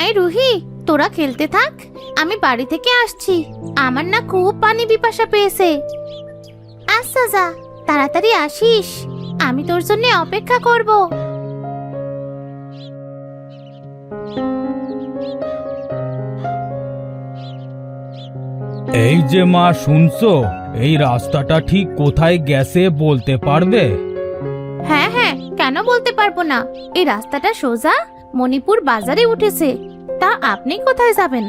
এই রুহি, তোরা খেলতে থাক, আমি বাড়ি থেকে আসছি। আমার না খুব পানি পিপাসা পেয়েছে। আচ্ছা যা, তাড়াতাড়ি আসিস, আমি তোর জন্য অপেক্ষা করব। এই যে মা, শুনছো? এই রাস্তাটা ঠিক কোথায় গেছে বলতে পারবে? হ্যাঁ হ্যাঁ, কেন বলতে পারবো না। এই রাস্তাটা সোজা মণিপুর বাজারে উঠেছে। তা আপনি কোথায় যাবেন?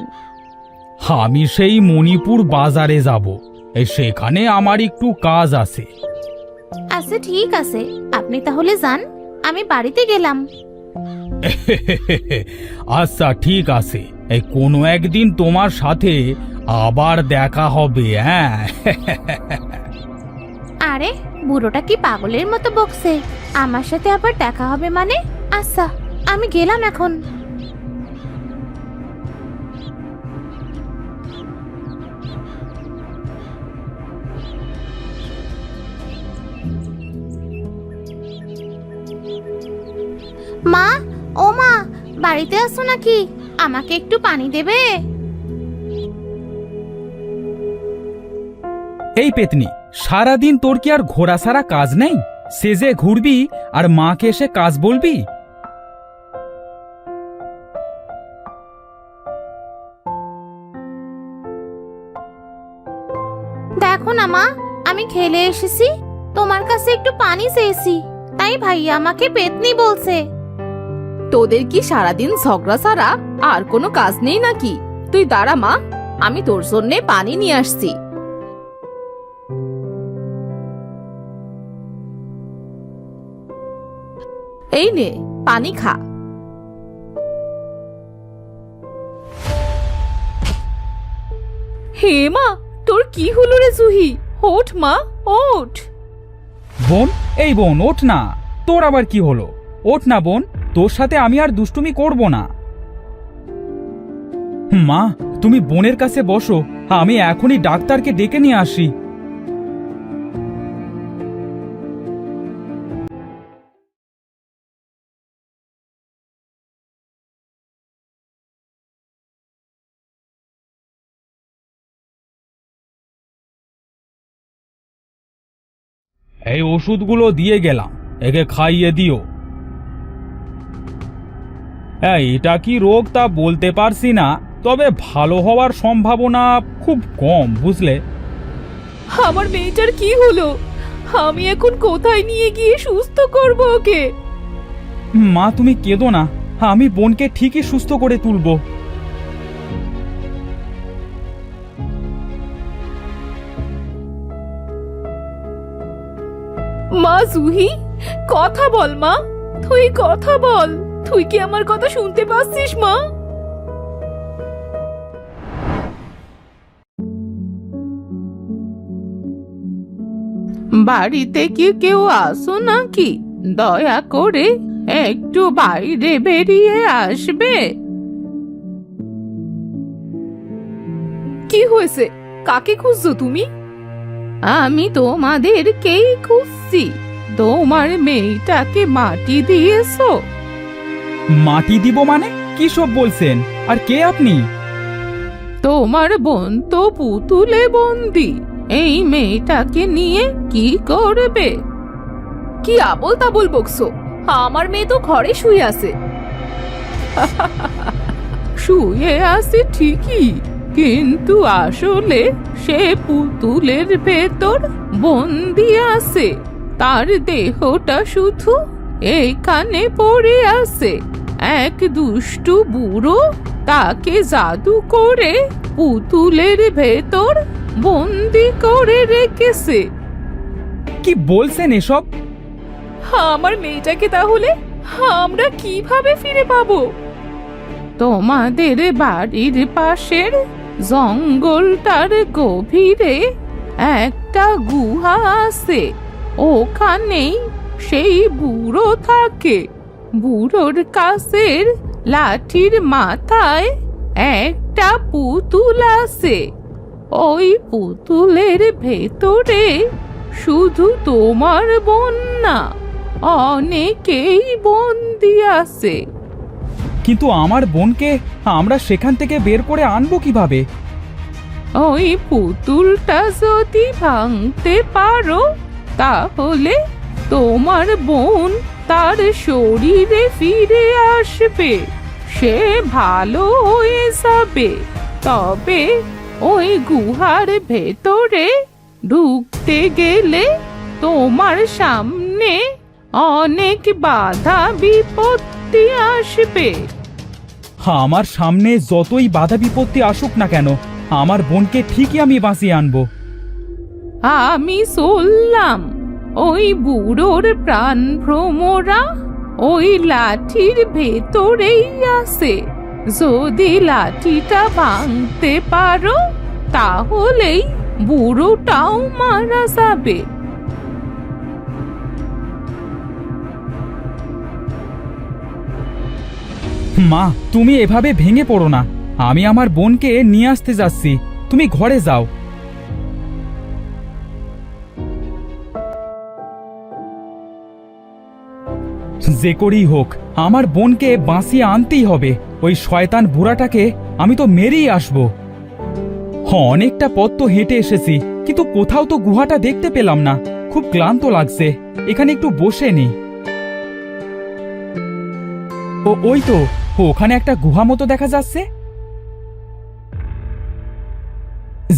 আমি সেই মণিপুর বাজারে যাব। সেখানে আমার একটু কাজ আছে। আচ্ছা ঠিক আছে, আপনি তাহলে যান, আমি বাড়িতে গেলাম। আচ্ছা ঠিক আছে, কোনো একদিন তোমার সাথে আবার দেখা হবে। হ্যাঁ। আরে বুড়োটা কি পাগলের মতো বকছে? আমার সাথে আবার দেখা হবে মানে? আচ্ছা, আমি গেলাম এখন। মা, ও মা, বাড়িতে আসো নাকি? আমাকে একটু পানি দেবে? এই পেতনি, সারাদিন তোর কি আর ঘোরা সারা কাজ নেই? সেজে ঘুরবি আর মাকে এসে কাজ বলবি? দেখো না মা, আমি খেলে এসেছি, তোমার কাছে একটু পানি চেয়েছি, তাই ভাইয়া আমাকে পেতনি বলছে। তোদের কি সারাদিন ঝগড়া ছাড়া আর কোনো কাজ নেই নাকি? তুই দাঁড়া মা, আমি তোর জন্যে পানি নিয়ে আসছি। এই নে, পানি খা। হে মা, তোর কি হলো রে জুহি? ওঠ মা, ওঠ। বোন, এই বোন ওঠ না। তোর আবার কি হলো? ওঠ না বোন, তোর সাথে আমি আর দুষ্টুমি করব না। মা, তুমি বোনের কাছে বসো, আমি এখনই ডাক্তারকে ডেকে নিয়ে আসি। এই ওষুধগুলো দিয়ে গেলাম, একে খাইয়ে দিও। এটা কি রোগ তা বলতে পারছি না, তবে ভালো হওয়ার সম্ভাবনা খুব কম, বুঝলে? আমার মেয়েটার কি হলো? আমি এখন কোথায় নিয়ে গিয়ে সুস্থ করব ওকে? মা তুমি কেঁদো না, আমি বোনকে ঠিকই সুস্থ করে তুলব। মা জুহি, কথা বল মা, তুই কথা বল। তুই কি আমার কথা শুনতে পাচ্ছিস মা? বাড়িতে কি কেউ আসো নাকি? দয়া করে একটু বাইরে বেরিয়ে আসবে। কি হয়েছে? কাকে খুঁজছো তুমি? আমি তোমাদেরকেই খুঁজছি। তোমার মেয়েটাকে মাটি দিয়েছো? মাটি দিব মানে? কি সব বলছেন? আর কে আপনি? তোমার বোন তো পুতুলে বন্দি। এই মেয়েটাকে নিয়ে কি করবে? কি আবল তাবল বকছো? আমার মেয়ে তো ঘরে শুয়ে আছে। শুয়ে আছে ঠিকই, কিন্তু আসলে সে পুতুলের ভেতর বন্দি আছে। তার দেহটা শুধু এইখানে পড়ে আছে। এক দুষ্টু বুড়ো তাকে জাদু করে পুতুলের ভেতর বন্দি করে রেখেছে। কি বলছেন এসব? আমার মেয়েটাকে তাহলে আমরা কিভাবে ফিরে পাবো? তোমাদের বাড়ির পাশের জঙ্গলটার গভীরে একটা গুহা আছে। ওখানেই সেই বুড়ো থাকে। বুড়োর কাছের লাঠির মাথায় একটা পুতুল আছে। ওই পুতুলের ভেতরে শুধু তোমার বোন না, অনেকেই বন্দি আছে। কিন্তু আমার বোনকে আমরা সেখান থেকে বের করে আনবো কিভাবে? ওই পুতুলটা যদি ভাঙতে পারো তাহলে তোমার বোন তার শরীরে ফিরে আসবে, সে ভালো হয়ে যাবে। তবে ওই গুহার ভেতরে ঢুকতে গেলে তোমার সামনে অনেক বাধা বিপত্তি আসবে। আমার সামনে যতই বাধা বিপত্তি আসুক না কেন, আমার বোনকে ঠিকই আমি বাঁচিয়ে আনবো। আমি চললাম, ওই বুড়োর প্রাণ ভ্রমরা ওই লাঠির ভেতরেই আছে। যদি লাঠিটা ভাঙতে পারো তাহলেই বুড়োটাও মারা যাবে। মা, তুমি এভাবে ভেঙে পড়ো না। আমি আমার বোনকে নিয়ে আসতে যাচ্ছি, তুমি ঘরে যাও। যে করেই হোক আমার বোনকে বাঁচিয়ে আনতেই হবে। ওই শয়তান বুড়াটাকে আমি তো মেরেই আসবো। অনেকটা পথ তো হেঁটে এসেছি, কিন্তু কোথাও তো গুহাটা দেখতে পেলাম না। খুব ক্লান্ত লাগছে, এখানে একটু বসে নি। ওই তো, ওখানে একটা গুহা মতো দেখা যাচ্ছে।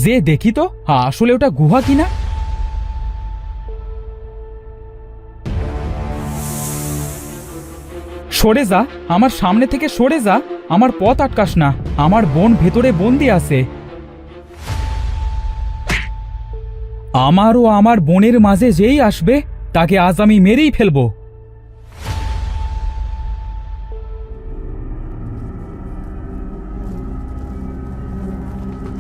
যে দেখি তো আসলে ওটা গুহা কিনা। সরে যা, আমার সামনে থেকে সরে যা, আমার পথ আটকাস না। আমার বোন ভেতরে বন্দি আছে। আমার ও আমার বোনের মাঝে যেই আসবে তাকে আজ আমি মেরেই ফেলবো।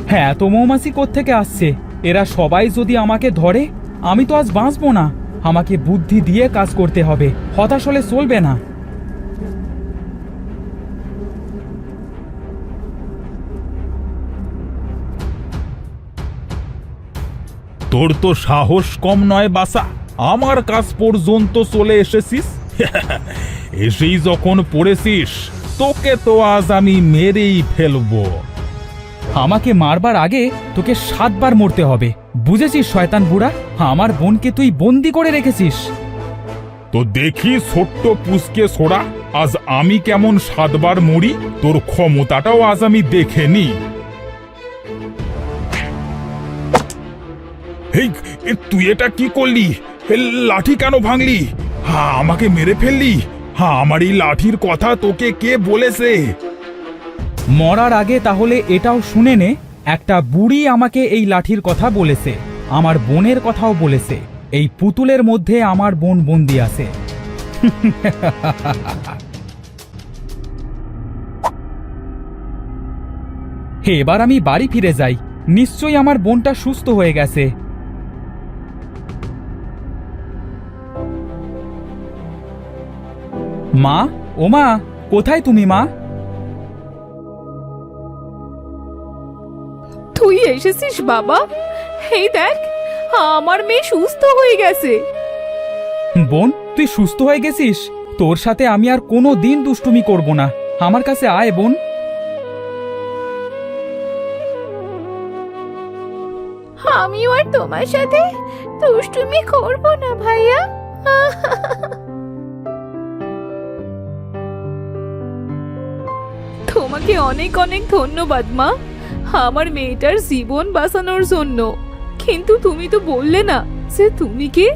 হ্যাঁ, এত মৌমাছি কোত্থেকে আসছে? এরা সবাই যদি আমাকে ধরে আমি তো আজ বাঁচবো না। আমাকে বুদ্ধি দিয়ে কাজ করতে হবে, হতাশ হলে চলবে না। তোর তো সাহস কম নয় বাসা, আমার কাছ পর্যন্ত চলে এসেছিস। এসেই যখন পড়েছিস তোকে তো আজ আমি মেরেই ফেলবো। আমাকে মারবার আগে তোকে 7 বার মরতে হবে, বুঝেছিস শয়তান বুড়া? আমার বোনকে তুই বন্দি করে রেখেছিস। তো দেখি ছোট্ট পুষকে ছোড়া, আজ আমি কেমন 7 বার মরি, তোর ক্ষমতাটাও আজ আমি দেখে নি। এই, তুই এটা কি করলি? লাঠি কেন ভাঙলি? হ্যাঁ, আমাকে মেরে ফেললি। হ্যাঁ, আমার এই লাঠির কথা তোকে কে বলেছে? মরার আগে তাহলে এটাও শুনে নে, একটা বুড়ি আমাকে এই লাঠির কথা বলেছে, আমার বোনের কথাও বলেছে। এই পুতুলের মধ্যে আমার বোন বন্দি আছে। এবার আমি বাড়ি ফিরে যাই, নিশ্চয়ই আমার বোনটা সুস্থ হয়ে গেছে। মা, ও মা, কোথায় তুমি মা? তুই এসেছিস বাবা? এই দেখ, আমার মেয়ে সুস্থ হয়ে গেছে। বোন, তুই সুস্থ হয়ে গেছিস? তোর সাথে আমি আর কোনো দিন দুষ্টুমি করব না। আমার কাছে আয় বোন। আমিও আর তোমার সাথে দুষ্টুমি করব না ভাইয়া। তোমাকে অনেক অনেক ধন্যবাদ মা, আমার মেয়েটার জীবন বাঁচানোর জন্য। কিন্তু তুমি তো বললে না যে তুমি কে?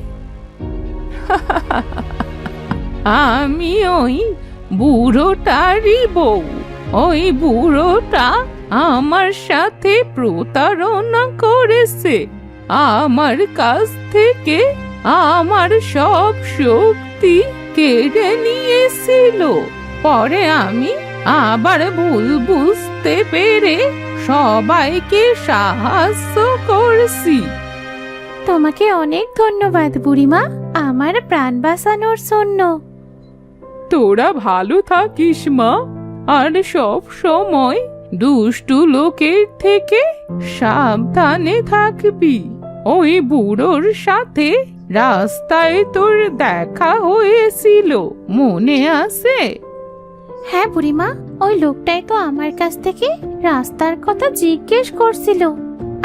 আমি ওই বুড়োটারই বউ। ওই বুড়োটা আমার সাথে প্রতারণা করেছে, আমার কাছ থেকে আমার সব শক্তি কেড়ে নিয়েছিল। পরে আমি আবার ভুল বুঝতে পেরে সবাইকে সাহায্য করছি। তোমাকে অনেক ধন্যবাদ বুড়িমা, আমার প্রাণ বাঁচানোর জন্য। তোরা ভালো থাকিস মা, আর সব সময় দুষ্টু লোকের থেকে সাবধানে থাকবি। ওই বুড়োর সাথে রাস্তায় তোর দেখা হয়েছিল, মনে আছে? হ্যাঁ বুড়িমা, ওই লোকটাই তো আমার কাছ থেকে রাস্তার কথা জিজ্ঞেস করছিল,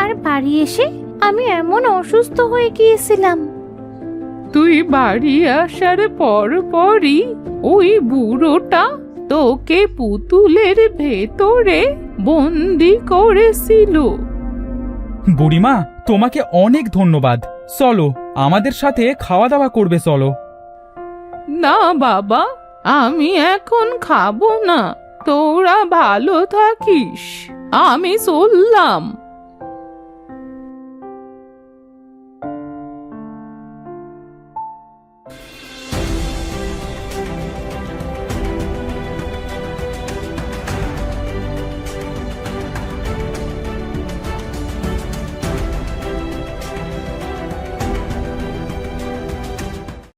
আর বাড়ি এসে আমি এমন অসুস্থ হয়ে গিয়েছিলাম। তুই বাড়ি আসার পরই ওই বুড়োটা তোকে পুতুলের ভেতরে বন্দি করেছিল। বুড়িমা, তোমাকে অনেক ধন্যবাদ। চলো, আমাদের সাথে খাওয়া দাওয়া করবে, চলো। না বাবা, আমি এখন খাবো না, তোরা ভালো থাকিস, আমি চললাম।